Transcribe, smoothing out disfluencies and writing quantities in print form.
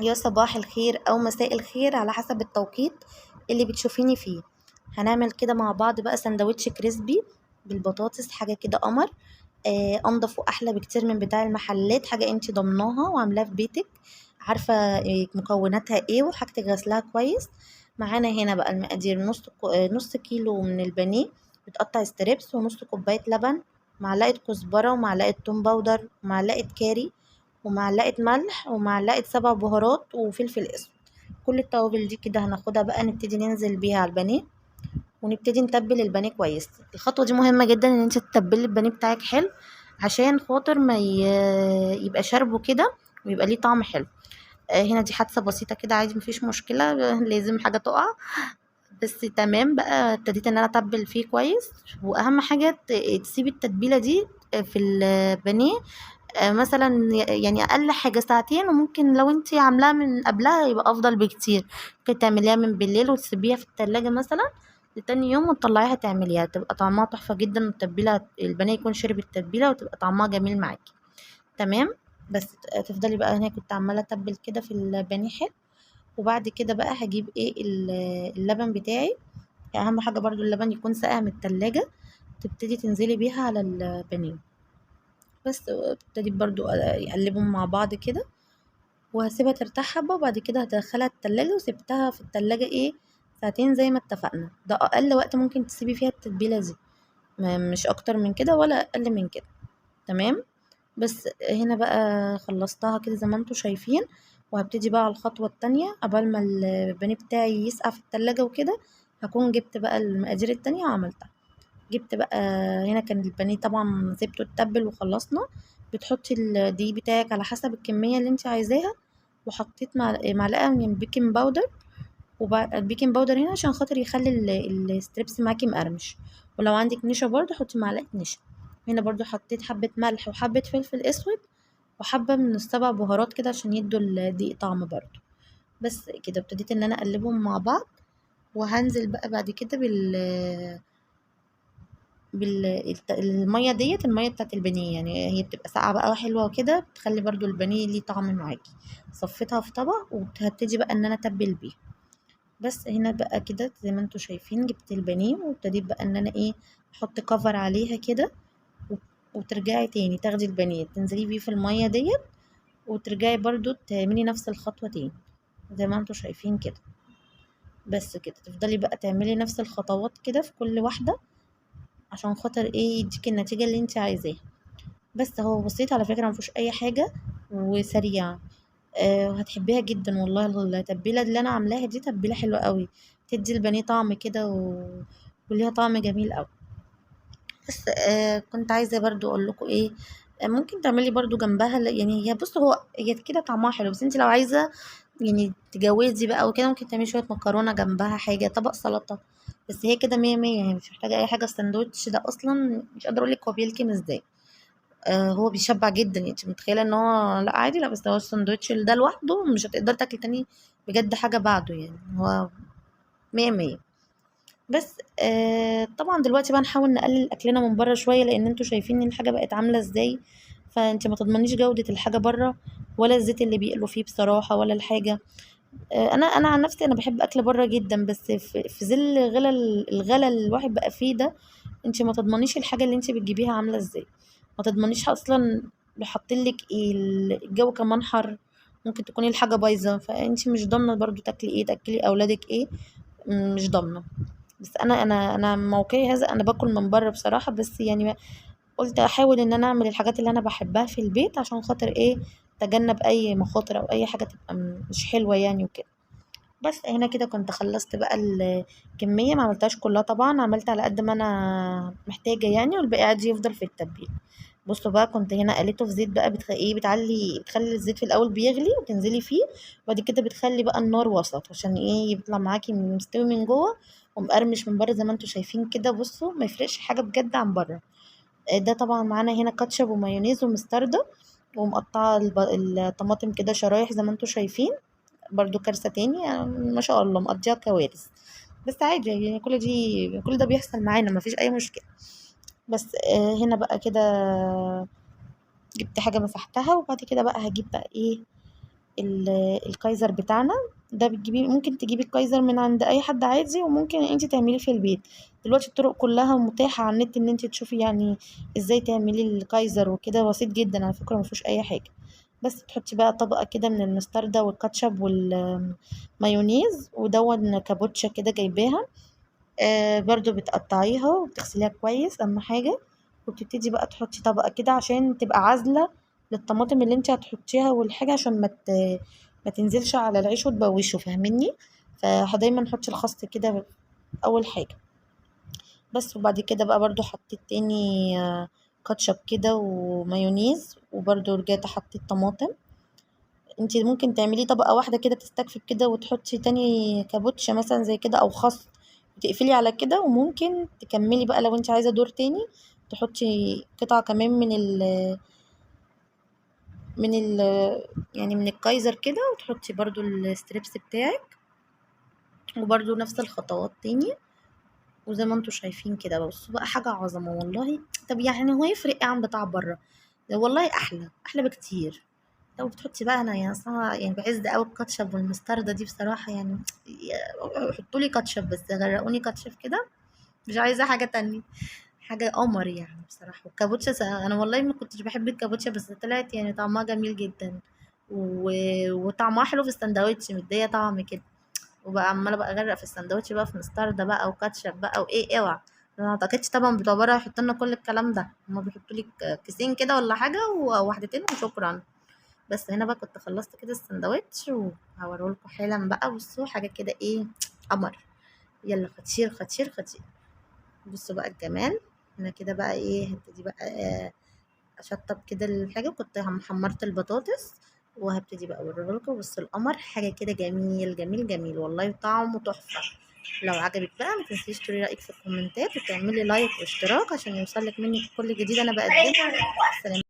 يا صباح الخير او مساء الخير على حسب التوقيت اللي بتشوفيني فيه. هنعمل كده مع بعض بقى سندوتش كريسبي بالبطاطس، حاجة كده قمر. انضف واحلى بكتير من بتاع المحلات، حاجة انتي ضمناها وعاملاها في بيتك، عارفة مكوناتها ايه وحاجتك غسلها كويس. معانا هنا بقى المقادير: نص كيلو من البانيه بتقطع ستريبس، ونص كوباية لبن، معلقة كزبرة، ومعلقة توم باودر، ومعلقة كاري، ومعلقة ملح، ومعلقة 7 بهارات، وفلفل اسود. كل التوابل دي كده هناخدها بقى نبتدي ننزل بيها على البانيه، ونبتدي نتبل البانيه كويس. الخطوة دي مهمة جدا ان انت تتبلي البانيه بتاعك حلو، عشان خاطر ما يبقى شاربه كده ويبقى ليه طعم حلو. هنا دي حادثة بسيطة كده عادي، مفيش مشكلة. لازم حاجة تقع بس تمام بقى. ابتديت ان انا اتبل فيه كويس، واهم حاجة تسيبي التتبيلة دي في البانيه مثلا يعني اقل حاجه ساعتين، وممكن لو انتي عاملاها من قبلها يبقى افضل بكتير. ممكن تعمليها من بالليل وتسيبيها في التلاجة مثلا لتاني يوم وتطلعيها تعمليها، تبقى طعمها تحفه جدا، والتتبيله البانيه يكون شرب التتبيله وتبقى طعمها جميل معاكي. تمام. بس تفضلي بقى هنا، كنت عماله اتبل كده في البانيه حلو. وبعد كده بقى هجيب ايه اللبن بتاعي. اهم حاجه برضو اللبن يكون ساقع من التلاجة، تبتدي تنزلي بيها على البانيه. بس ابتدي برضو اقلبهم مع بعض كده، وهسيبها ترتاح حبة، وبعد كده هدخلها التلاجة. وسبتها في التلاجة ايه، ساعتين زي ما اتفقنا. ده اقل وقت ممكن تسيبي فيها التتبيلة دي، مش اكتر من كده ولا اقل من كده. تمام. بس هنا بقى خلصتها كده زي ما انتوا شايفين، وهبتدي بقى على الخطوة التانية. قبل ما البانيه بتاعي يسقع في التلاجة وكده، هكون جبت بقى المقادير التانية وعملتها. جبت بقى، هنا كان البانيه طبعا سيبته اتبل وخلصنا. بتحطي الدقيق بتاعك على حسب الكمية اللي انت عايزاها، وحطيت معلقة من البيكنج باودر. البيكنج باودر هنا عشان خاطر يخلي الستريبس معاكي مقرمش. ولو عندك نشا برضو حطي معلقة نشا. هنا برضو حطيت حبة ملح وحبة فلفل اسود، وحبة من ال7 بهارات كده عشان يدوا الدقيق طعم برضو. بس كده ابتديت ان انا اقلبهم مع بعض. وهنزل بقى بعد كده الميه ديت، الميه بتاعت البانيه، يعني هي بتبقى ساقعه بقى وحلوه وكده، بتخلي برضو البانيه ليه طعم معاكي. صفيتها في طبق، وهبتدي بقى ان انا اتبل بيه. بس هنا بقى كده زي ما انتوا شايفين، جبت البانيه وابتديت بقى ان انا ايه، احط كفر عليها كده. و- وترجعي تاني تاخدي البانيه تنزلي بيه في الميه ديت، وترجعي برضو تعملي نفس الخطوه تاني زي ما انتوا شايفين كده. بس كده تفضلي بقى تعملي نفس الخطوات كده في كل واحده، عشان خاطر ايه، يديكي النتيجه اللي انت عايزاها. بس هو بسيط على فكرة، مفيهوش أي حاجة، وسريع. هتحبيها جدا والله. التتبيلة اللي أنا عاملاها دي تتبيلة حلوة قوي، تدي البانيه طعم كده وليها طعم جميل قوي. بس كنت عايزة برضو أقول لكم إيه، ممكن تعملي برضو جنبها يعني هي بص، هي كده طعمها حلو، بس انت لو عايزة يعني تجوزي بقى وكده، ممكن تعملي شوية مكرونة جنبها، حاجة طبق سلطة. بس هي كده مية مية، يعني مش محتاجة أي حاجة. الساندوتش ده أصلا مش قادرة أقولك هو بيلكم ازاي. هو بيشبع جدا، يعني انت متخيله ان هو لا عادي، لا بس هو الساندوتش ده لوحده مش هتقدر تاكل تاني بجد حاجه بعده، يعني هو مية مية. بس طبعا دلوقتي بقى نحاول نقلل اكلنا من بره شويه، لان انتوا شايفين ان الحاجه بقت عامله ازاي. فانت ما تضمنيش جوده الحاجه بره، ولا الزيت اللي بيقلوا فيه بصراحه، ولا الحاجه. انا عن نفسي انا بحب اكل بره جدا، بس في ظل الغلا اللي الواحد بقى فيه ده، انت ما تضمنيش الحاجه اللي انت بتجيبيها عامله ازاي. ما تضمنيش اصلا بيحطلك ايه. الجو كمان حر، ممكن تكوني الحاجه بايظه، فانت مش ضامنه برضو تاكلي ايه، تاكلي اولادك ايه. مش ضامنه. بس انا موقعي هذا، انا باكل من بره بصراحه، بس يعني قلت احاول ان انا اعمل الحاجات اللي انا بحبها في البيت، عشان خاطر ايه، تجنب اي مخاطر او اي حاجه تبقى مش حلوه يعني وكده. بس هنا كده كنت خلصت بقى الكمية، ما عملتهاش كلها طبعا، عملت على قد ما انا محتاجة يعني، والباقي عادي يفضل في التتبيل. بصوا بقى، كنت هنا قليته في زيت بقى، ايه بتخلي الزيت في الاول بيغلي وتنزلي فيه، وبعد كده بتخلي بقى النار وسط، عشان ايه، يطلع معاكي مستوي من جوه ومقرمش من بره زي ما انتوا شايفين كده. بصوا ما يفرقش حاجة بجد عن بره. ده طبعا معانا هنا كاتشب ومايونيز ومستردة، ومقطعة الطماطم كده شرايح زي ما انتوا شايفين. برضو كارثة تاني، يعني ما شاء الله مقضيها كوارث. بس عادي يعني، كل ده بيحصل معانا، مفيش اي مشكلة. بس هنا بقى كده جبت حاجة مسحتها، وبعد كده بقى هجيب بقى ايه، الكايزر بتاعنا ده بتجيبيه، ممكن تجيبي الكايزر من عند اي حد عادي، وممكن انت تعمليه في البيت. دلوقتي الطرق كلها متاحة على النت ان انت تشوفي يعني ازاي تعملي الكايزر وكده، بسيط جدا على فكرة، مفيهوش اي حاجة. بس بتحطي بقى طبقة كده من المستردة والكاتشب والمايونيز، ودون كابوتشا كده جايباها. برضو بتقطعيها وبتغسليها كويس اهم حاجة، وبتبتدي بقى تحطي طبقة كده عشان تبقى عازلة للطماطم اللي انت هتحطيها والحاجة، عشان ما تنزلش على العيش وتبوشه، فاهميني؟ فدايما حطي الخس كده اول حاجة. بس وبعد كده بقى برضو حطيت تاني كاتشب كده ومايونيز، وبرضو رجعت حطيت طماطم. انت ممكن تعملي طبقة واحدة كده تستكفي كده، وتحطي تاني كابوتشا مثلا زي كده او خس، وتقفلي على كده. وممكن تكملي بقى لو انت عايزة دور تاني، تحطي قطعة كمان من ال يعني من الكايزر كده، وتحطي برضو الستريبس بتاعك، وبرضو نفس الخطوات تاني. وزي ما انتوا شايفين كده، بصوا بقى حاجة عظمة والله. طب يعني هو يفرق ايه عن بتاع بره؟ ده والله احلى بكتير. لو بتحطي بقى، انا يعني صراحة يعني بعز قوي الكاتشب والمستردة دي بصراحة يعني. حطولي كاتشب بس، غرقوني كاتشب كده، مش عايزة حاجة تانية. حاجة قمر يعني بصراحة. والكابوتشا انا والله ما كنتش بحب الكابوتشا، بس طلعت يعني طعمها جميل جدا. وطعمها حلو في السندوتش، مدية طعم كده. وبقى عمالة بقى اغرق في السندوتش بقى في مستردة بقى وكاتشب بقى وايه، اوعى. انا ما اعتقدش طبعا بتوع بره هيحطوا لنا كل الكلام ده، هما بيحطوا لك كيسين كده ولا حاجة وواحدتين وشكرا. بس هنا بقى كنت خلصت كده السندوتش، وهوريهولكوا حالا بقى. بصوا حاجة كده ايه، قمر. يلا خطير خطير خطير. بصوا بقى الجمال. انا كده بقى ايه، هبتدي بقى اشطب كده الحاجة. كنت حمرت البطاطس، وهبتدي بقى اوريهولكوا. بصوا القمر، حاجة كده جميل جميل جميل والله، طعمه تحفة. لو عجبك بقى ما تنسيش تقولي رأيك في الكومنتات، وتعملي لايك واشتراك عشان يوصلك مني كل جديد انا بقدمه. سلام.